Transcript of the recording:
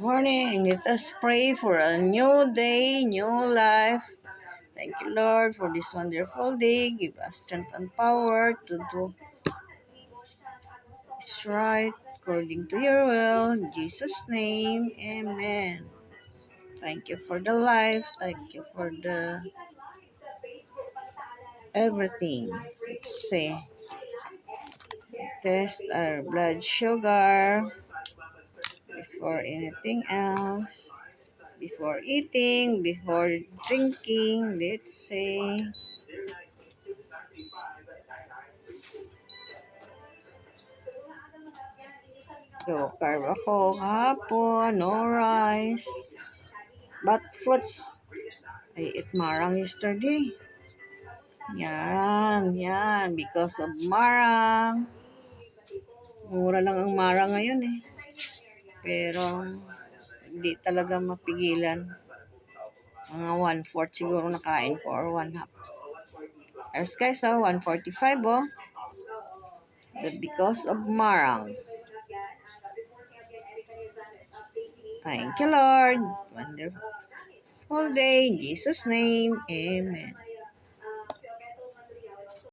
Morning. Let us pray for a new day, new life. Thank you, Lord, for this wonderful day. Give us strength and power to do what's right according to your will. In Jesus' name, amen. Thank you for the life. Thank you for the everything. Let's say, test our blood sugar before anything else. Before eating, before drinking, let's say. Low carb ako kahapon, no rice. But fruits, I ate marang yesterday. Yan, because of marang. Mura lang ang marang ngayon eh. Pero, hindi talaga mapigilan. Mga 1/4 siguro nakain ko or 1/2. There's guys, 145 oh. Because of marang. Thank you, Lord. Wonderful day. In Jesus' name, amen.